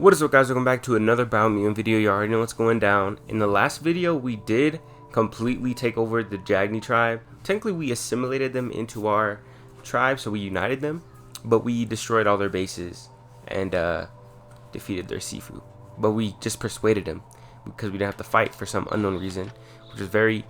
What is up, guys? Welcome back to another Biomutant video. You already know what's going down. In the last video, we did completely take over the Jagni tribe. Technically, we assimilated them into our tribe, so we united them, but we destroyed all their bases and defeated their Sifu. But we just persuaded them because we didn't have to fight for some unknown reason, which is very,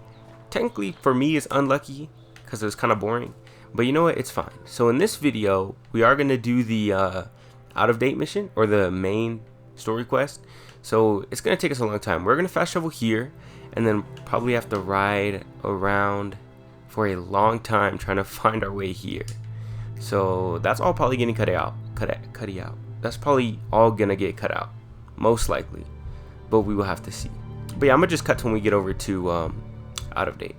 technically for me, is unlucky because it was kind of boring. But you know what? It's fine. So in this video, we are going to do the out-of-date mission, or the main story quest. So it's going to take us a long time. We're going to fast travel here, and then probably have to ride around for a long time trying to find our way here. So that's all probably getting cut out. That's probably all going to get cut out, most likely. But we will have to see. But yeah, I'm going to just cut to when we get over to out-of-date.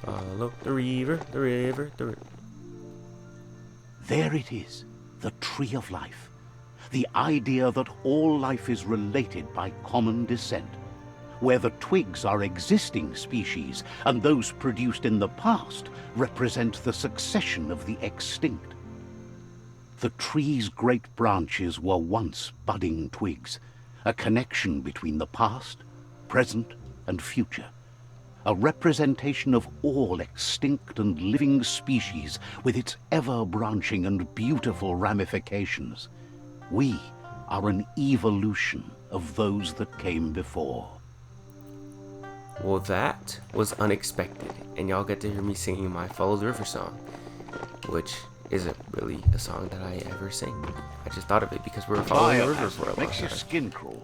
Follow the river, the river, the river. There it is, the tree of life. The idea that all life is related by common descent, where the twigs are existing species and those produced in the past represent the succession of the extinct. The tree's great branches were once budding twigs, a connection between the past, present, and future. A representation of all extinct and living species with its ever-branching and beautiful ramifications. We are an evolution of those that came before. Well, that was unexpected, and y'all get to hear me singing my Follow the River song, which isn't really a song that I ever sing. I just thought of it because we were following the river for a long makes time. your skin crawl.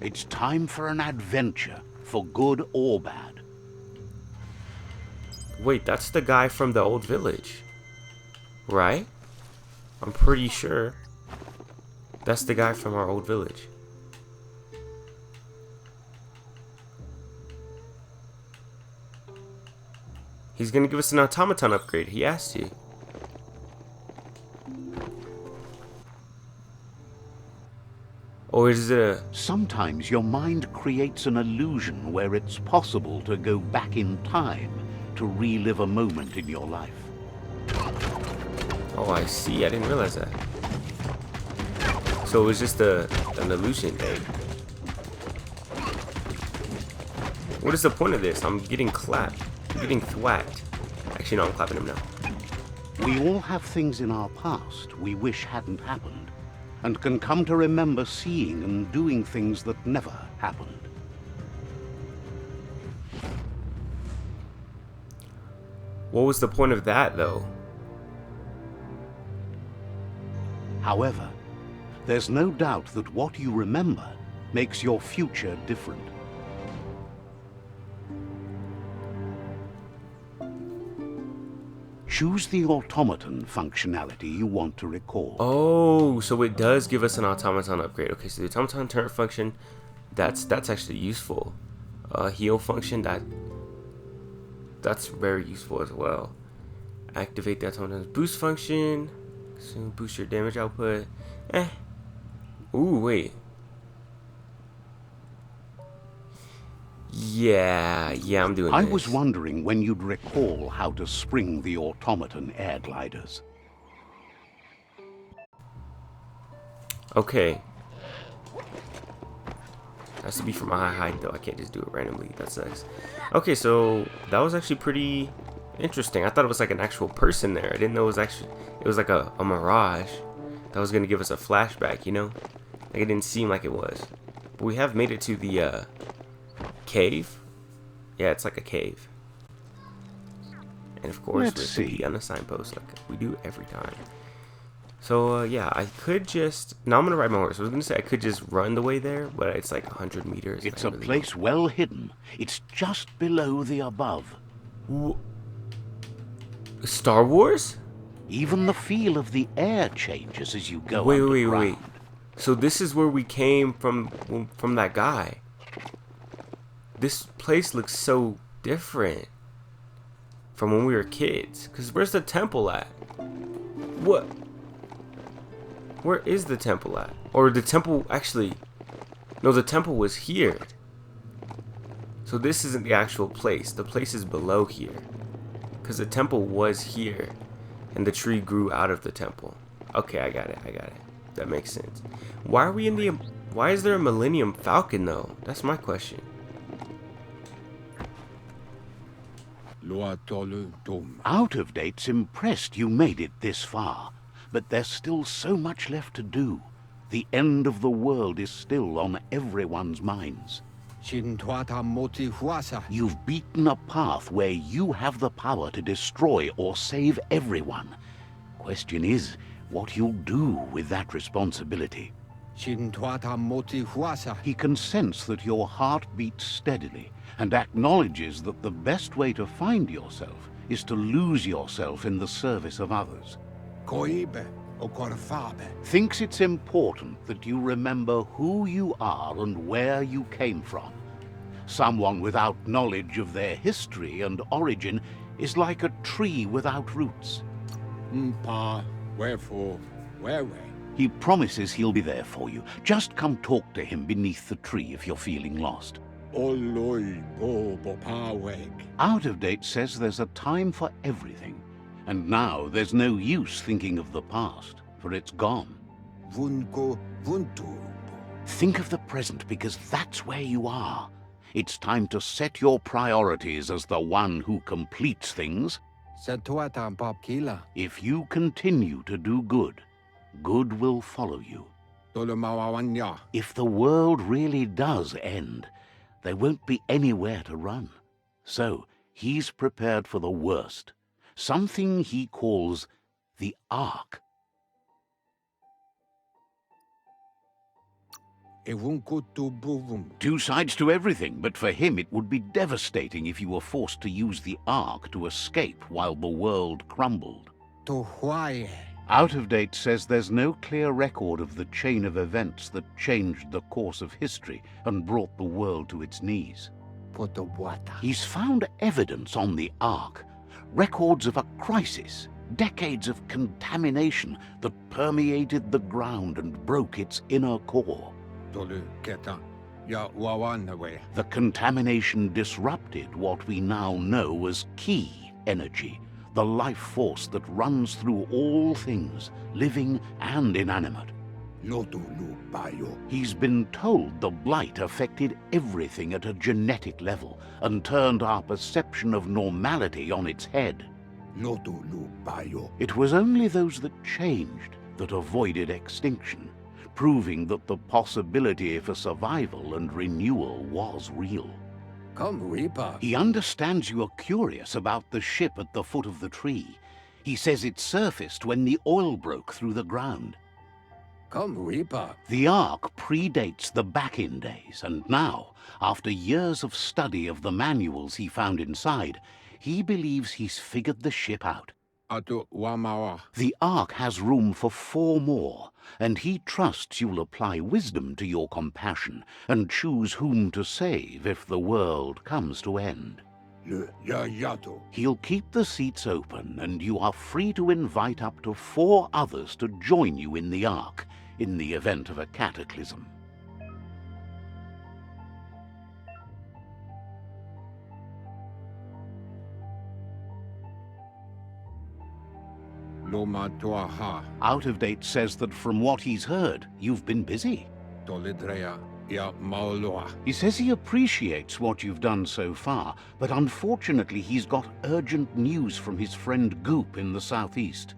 It's time for an adventure, for good or bad. Wait, that's the guy from the old village, right? I'm pretty sure that's the guy from our old village. He's gonna give us an automaton upgrade. He asked you. Or is it a... Sometimes your mind creates an illusion where it's possible to go back in time to relive a moment in your life. Oh, I see. I didn't realize that. So it was just an illusion. What is the point of this? I'm getting clapped. I'm getting thwacked. Actually, no, I'm clapping him now. We all have things in our past we wish hadn't happened, and can come to remember seeing and doing things that never happened. What was the point of that, though? However, there's no doubt that what you remember makes your future different. Choose the automaton functionality you want to recall. Oh, so it does give us an automaton upgrade. Okay, so the automaton turn function, that's actually useful. Heal function, that's very useful as well. Activate the automaton's boost function. Soon boost your damage output. Ooh, wait. Yeah, I'm doing this. I was wondering when you'd recall how to spring the automaton air gliders. Okay. Has to be from a high height, though. I can't just do it randomly. That sucks. Okay, so that was actually pretty interesting. I thought it was like an actual person there. I didn't know it was like a mirage that was going to give us a flashback, you know? Like, it didn't seem like it was. But we have made it to the cave. Yeah, it's like a cave. And of course, Let's we're see on the signpost like we do every time. So yeah, I could just... Now I'm going to ride my horse. I was going to say I could just run the way there, but it's like 100 meters. It's a place well hidden. It's just below the above. Star Wars? Even the feel of the air changes as you go underground. Wait. So this is where we came from that guy. This place looks so different from when we were kids. Because where's the temple at? What? Where is the temple at? Or the temple actually... No, the temple was here. So this isn't the actual place. The place is below here. Because the temple was here, and the tree grew out of the temple. Okay, I got it. That makes sense. Why is there a Millennium Falcon though? That's my question. Out of Date's impressed you made it this far, but there's still so much left to do. The end of the world is still on everyone's minds. You've beaten a path where you have the power to destroy or save everyone. Question is, what you'll do with that responsibility. He can sense that your heart beats steadily and acknowledges that the best way to find yourself is to lose yourself in the service of others. Thinks it's important that you remember who you are and where you came from. Someone without knowledge of their history and origin is like a tree without roots. He promises he'll be there for you. Just come talk to him beneath the tree if you're feeling lost. Out of Date says there's a time for everything. And now there's no use thinking of the past, for it's gone. Think of the present, because that's where you are. It's time to set your priorities as the one who completes things. If you continue to do good, good will follow you. If the world really does end, there won't be anywhere to run. So he's prepared for the worst. Something he calls the Ark. Two sides to everything, but for him it would be devastating if you were forced to use the Ark to escape while the world crumbled. Out of Date says there's no clear record of the chain of events that changed the course of history and brought the world to its knees. He's found evidence on the Ark. Records of a crisis, decades of contamination that permeated the ground and broke its inner core. The contamination disrupted what we now know as Ki energy, the life force that runs through all things, living and inanimate. He's been told the blight affected everything at a genetic level and turned our perception of normality on its head. It was only those that changed that avoided extinction, proving that the possibility for survival and renewal was real. He understands you are curious about the ship at the foot of the tree. He says it surfaced when the oil broke through the ground. The Ark predates the back-in days, and now, after years of study of the manuals he found inside, he believes he's figured the ship out. The Ark has room for 4 more, and he trusts you'll apply wisdom to your compassion and choose whom to save if the world comes to end. He'll keep the seats open, and you are free to invite up to 4 others to join you in the Ark in the event of a cataclysm. Out of Date says that from what he's heard, you've been busy. He says he appreciates what you've done so far, but unfortunately he's got urgent news from his friend Goop in the southeast.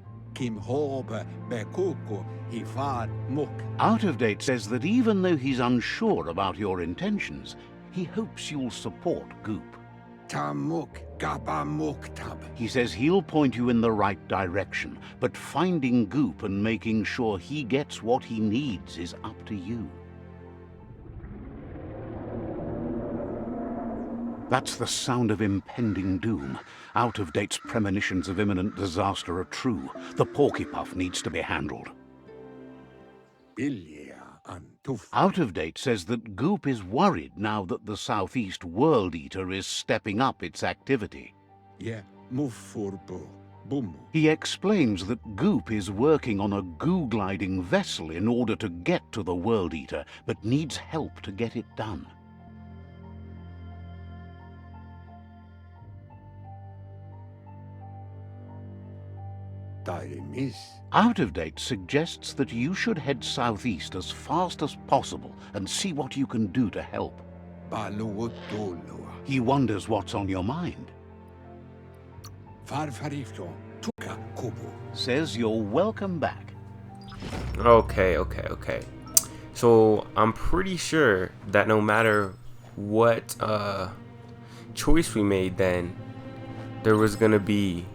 Out of Date says that even though he's unsure about your intentions, he hopes you'll support Goop. He says he'll point you in the right direction, but finding Goop and making sure he gets what he needs is up to you. That's the sound of impending doom. Out of Date's premonitions of imminent disaster are true. The Porkypuff needs to be handled. Out of Date says that Goop is worried now that the Southeast World Eater is stepping up its activity. He explains that Goop is working on a Googliding vessel in order to get to the World Eater, but needs help to get it done. Out of Date suggests that you should head southeast as fast as possible and see what you can do to help. He wonders what's on your mind. Says you're welcome back. Okay. So I'm pretty sure that no matter what choice we made, then there was gonna be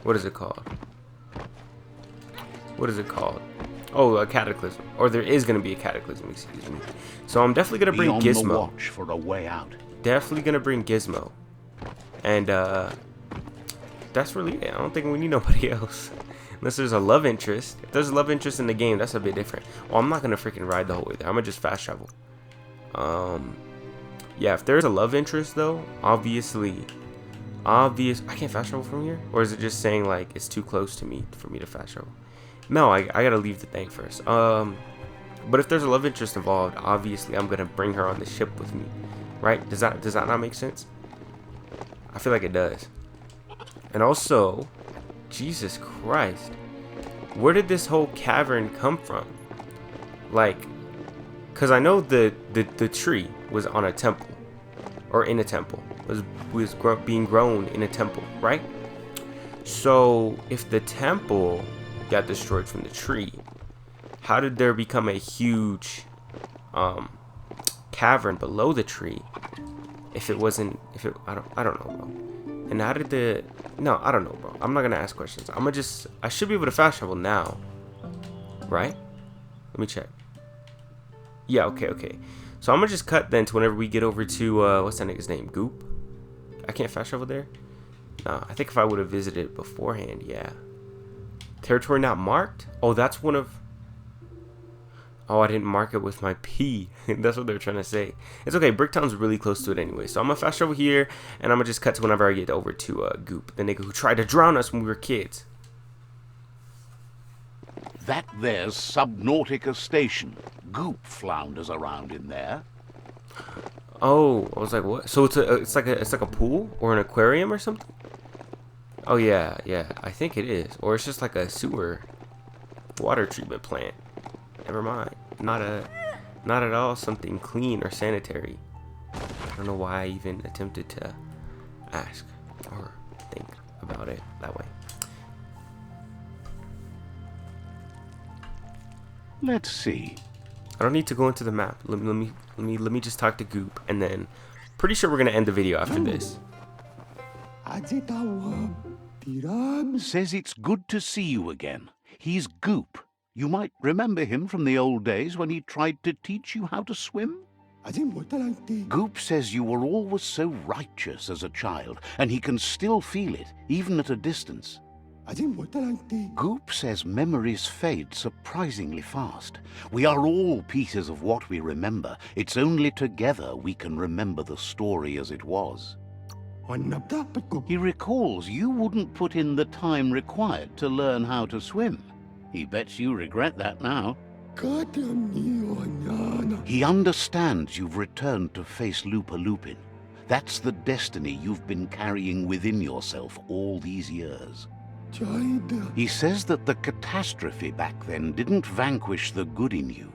what is it called? Oh, a cataclysm. Or there is gonna be a cataclysm, excuse me. So I'm definitely gonna bring Be on Gizmo. the watch for a way out. Definitely gonna bring Gizmo. And that's really it. I don't think we need nobody else. Unless there's a love interest. If there's a love interest in the game, that's a bit different. Well, I'm not gonna freaking ride the whole way there. I'm gonna just fast travel. Yeah, if there's a love interest though, obvious. I can't fast travel from here, or is it just saying like it's too close to me for me to fast travel? No, I gotta leave the thing first. But if there's a love interest involved, obviously I'm gonna bring her on the ship with me, right? Does that not make sense? I feel like it does. And also, Jesus Christ, where did this whole cavern come from? Like, cause I know the tree was on a temple, or in a temple, was being grown in a temple, right? So if the temple got destroyed from the tree, how did there become a huge cavern below the tree? I don't know, bro. And how did I don't know, bro. I'm not gonna ask questions. I should be able to fast travel now, right? Let me check. Yeah, okay. So I'm gonna just cut then to whenever we get over to what's that nigga's name? Goop. I can't fast travel there. Nah, I think if I would have visited beforehand, yeah. Territory not marked? Oh, that's one of. Oh, I didn't mark it with my P. That's what they're trying to say. It's okay. Bricktown's really close to it anyway. So I'm gonna fast travel here, and I'm gonna just cut to whenever I get over to Goop, the nigga who tried to drown us when we were kids. That there's Subnautica Station. Goop flounders around in there. Oh, I was like, what? So it's like a pool or an aquarium or something? Oh yeah, I think it is. Or it's just like a sewer water treatment plant. Never mind. Not at all something clean or sanitary. I don't know why I even attempted to ask or think about it that way. Let's see. I don't need to go into the map. Let me just talk to Goop, and then pretty sure we're gonna end the video after this. Says it's good to see you again. He's Goop. You might remember him from the old days when he tried to teach you how to swim. Goop says you were always so righteous as a child, and he can still feel it, even at a distance. Goop says memories fade surprisingly fast. We are all pieces of what we remember. It's only together we can remember the story as it was. He recalls you wouldn't put in the time required to learn how to swim. He bets you regret that now. He understands you've returned to face Lupa Lupin. That's the destiny you've been carrying within yourself all these years. He says that the catastrophe back then didn't vanquish the good in you.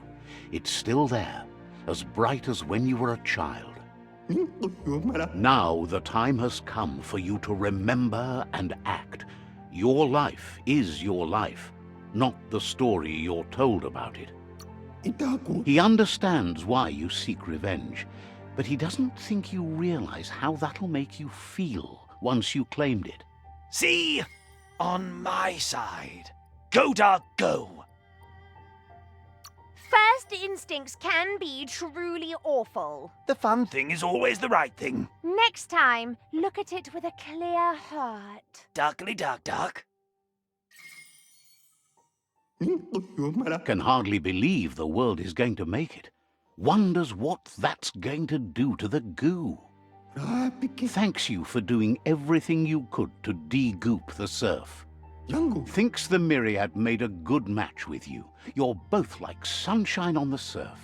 It's still there, as bright as when you were a child. Now the time has come for you to remember and act. Your life is your life, not the story you're told about it. He understands why you seek revenge, but he doesn't think you realize how that'll make you feel once you claimed it. See? On my side. Go, Dark, go! First instincts can be truly awful. The fun thing is always the right thing. Next time, look at it with a clear heart. Darkly dark, dark. Can hardly believe the world is going to make it. Wonders what that's going to do to the goo. Thanks you for doing everything you could to de-goop the surf. Thinks the Myriad made a good match with you. You're both like sunshine on the surf.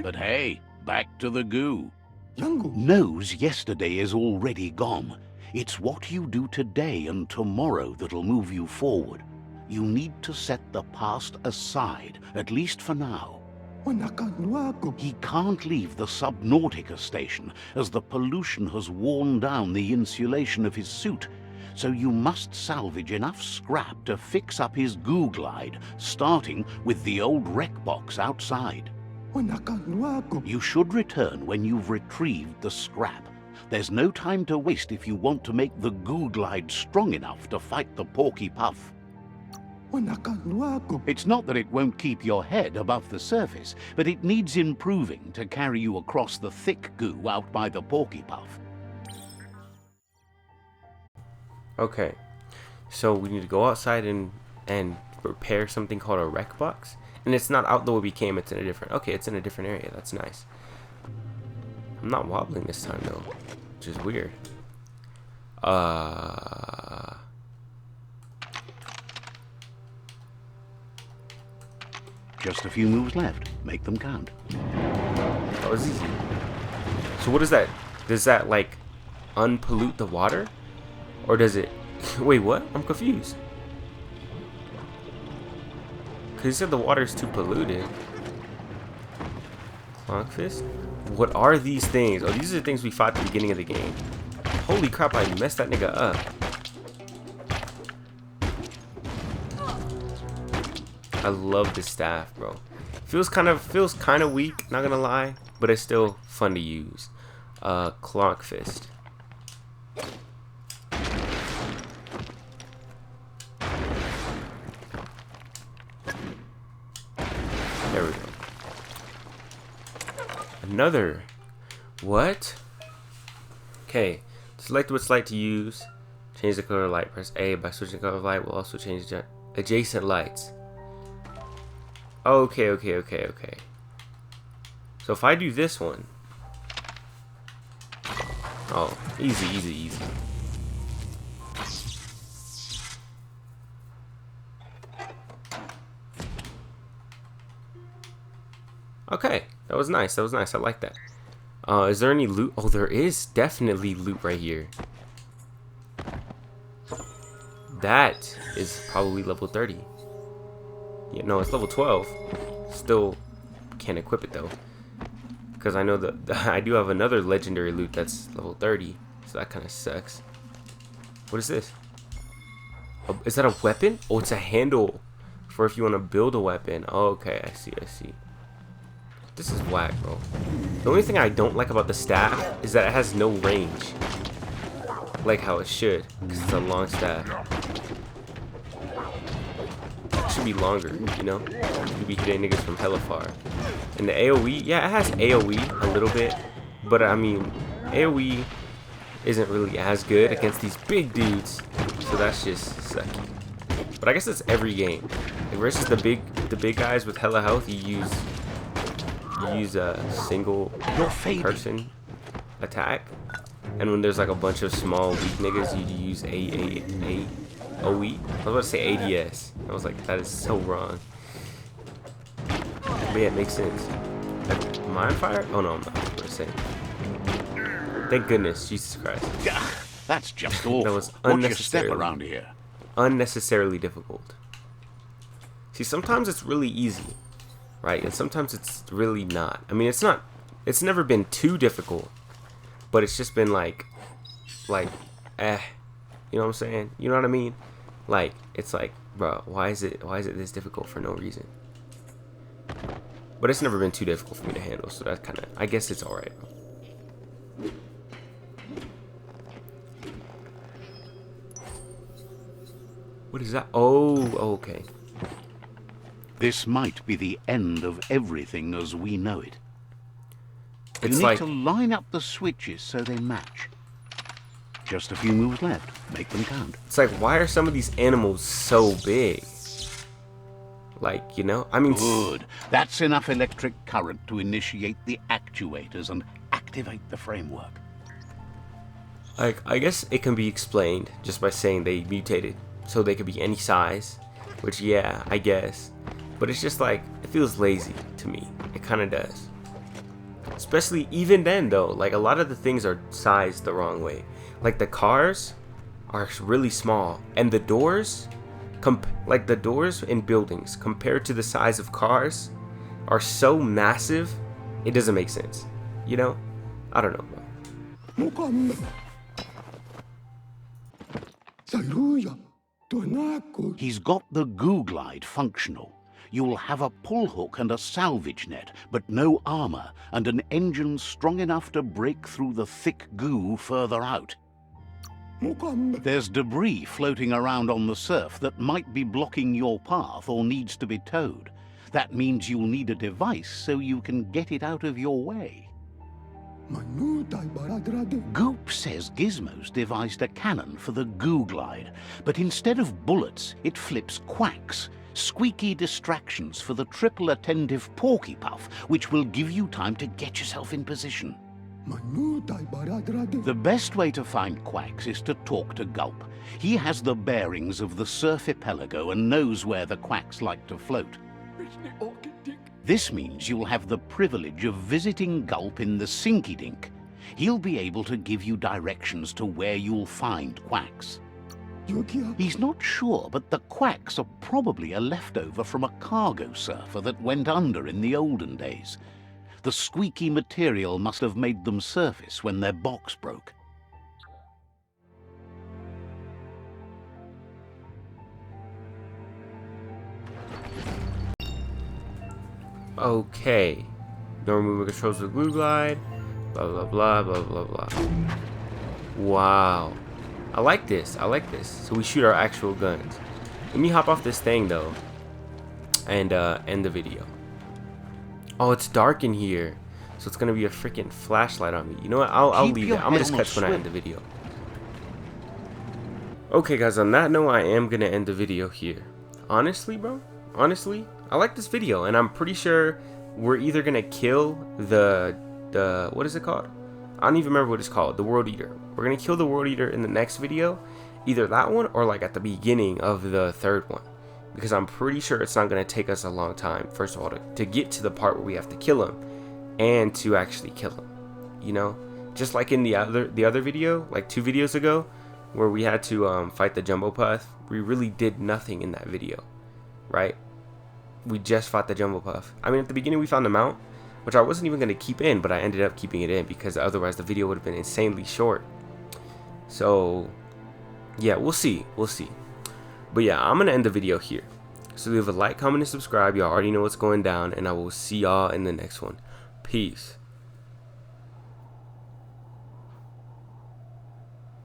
But hey, back to the goo. Knows yesterday is already gone. It's what you do today and tomorrow that'll move you forward. You need to set the past aside, at least for now. He can't leave the Subnautica station, as the pollution has worn down the insulation of his suit, so you must salvage enough scrap to fix up his Googlide, starting with the old wreck box outside. You should return when you've retrieved the scrap. There's no time to waste if you want to make the Googlide strong enough to fight the Porky Puff. It's not that it won't keep your head above the surface, but it needs improving to carry you across the thick goo out by the Porky Puff. Okay, so we need to go outside and repair something called a wreck box. And it's not out the way we came, it's in a different... Okay, it's in a different area, that's nice. I'm not wobbling this time though, which is weird. Just a few moves left. Make them count. That was easy. So what is that? Does that like unpollute the water? Or does it... Wait, what? I'm confused. Because you said the water is too polluted. Clonkfist? What are these things? Oh, these are the things we fought at the beginning of the game. Holy crap, I messed that nigga up. I love this staff, bro. Feels kind of weak, not gonna lie, but it's still fun to use. Clonkfist. There we go. Another. What? Okay. Select which light to use. Change the color of light. Press A. By switching the color of light, will also change adjacent lights. Okay. So if I do this one. Oh, easy. Okay, that was nice. I like that. Is there any loot? Oh, there is definitely loot right here. That is probably level 30. Yeah, no, it's level 12. Still can't equip it though, because I know that I do have another legendary loot that's level 30. So that kind of sucks. What is this? Oh, is that a weapon? Oh, it's a handle for if you want to build a weapon. Oh, okay, I see. This is whack, bro. The only thing I don't like about the staff is that it has no range, like how it should, because it's a long staff. It should be longer, you know? You be hitting niggas from hella far. And the AoE, yeah, it has AoE a little bit, but I mean, AoE isn't really as good against these big dudes, so that's just sucky. But I guess it's every game. Like versus the big guys with hella health, you use a single person attack, and when there's like a bunch of small weak niggas, you use AOE. I was about to say ADS. I was like, that is so wrong. But yeah, it makes sense. Like, Mind Fire? Oh no, I'm not going to say. Thank goodness, Jesus Christ. That's just awful. That was unnecessary. Step around here. Unnecessarily difficult. See, sometimes it's really easy, right? And sometimes it's really not. I mean, it's never been too difficult, but it's just been like, you know what I'm saying? You know what I mean? Like, it's like, bro, why is it this difficult for no reason? But it's never been too difficult for me to handle, so that's kind of, I guess it's alright. What is that? Oh, okay. This might be the end of everything as we know it. You It's need like to line up the switches so they match. Just a few moves left. Make them count. It's like, why are some of these animals so big? Like, you know, I mean, Good. That's enough electric current to initiate the actuators and activate the framework. like, I guess it can be explained just by saying they mutated, so they could be any size, which, yeah, I guess. But it's just like, it feels lazy to me. It kind of does. Especially even then, though, like, a lot of the things are sized the wrong way. Like the cars are really small, and the doors, like the doors in buildings compared to the size of cars, are so massive. It doesn't make sense. You know? I don't know, bro. He's got the Googlide functional. You'll have a pull hook and a salvage net, but no armor, and an engine strong enough to break through the thick goo further out. There's debris floating around on the surf that might be blocking your path or needs to be towed. That means you'll need a device so you can get it out of your way. Goop says Gizmo's devised a cannon for the Googlide, but instead of bullets, it flips quacks, squeaky distractions for the triple attentive porky puff, which will give you time to get yourself in position. The best way to find quacks is to talk to Gulp. He has the bearings of the surf archipelago and knows where the quacks like to float. This means you'll have the privilege of visiting Gulp in the Sinky Dink. He'll be able to give you directions to where you'll find quacks. He's not sure, but the quacks are probably a leftover from a cargo surfer that went under in the olden days. The squeaky material must have made them surface when their box broke. Okay. No removing controls with Googlide. Blah blah blah blah blah blah. Wow. I like this. I like this. So we shoot our actual guns. Let me hop off this thing though, and end the video. Oh, it's dark in here, so it's gonna be a freaking flashlight on me. You know what? I'll leave it. I'm gonna just catch when I end the video. Okay, guys. On that note, I am gonna end the video here. Honestly, bro. Honestly, I like this video, and I'm pretty sure we're either gonna kill the what is it called? I don't even remember what it's called. The World Eater. We're gonna kill the World Eater in the next video, either that one or like at the beginning of the third one, because I'm pretty sure it's not gonna take us a long time. First of all, to get to the part where we have to kill him, and to actually kill him. You know, just like in the other video, like 2 videos ago, where we had to fight the Jumbo Puff. We really did nothing in that video, right? We just fought the Jumbo Puff. I mean, at the beginning we found the mount, which I wasn't even going to keep in, but I ended up keeping it in because otherwise the video would have been insanely short. So, yeah, we'll see. We'll see. But yeah, I'm going to end the video here. So leave a like, comment, and subscribe. Y'all already know what's going down, and I will see y'all in the next one. Peace.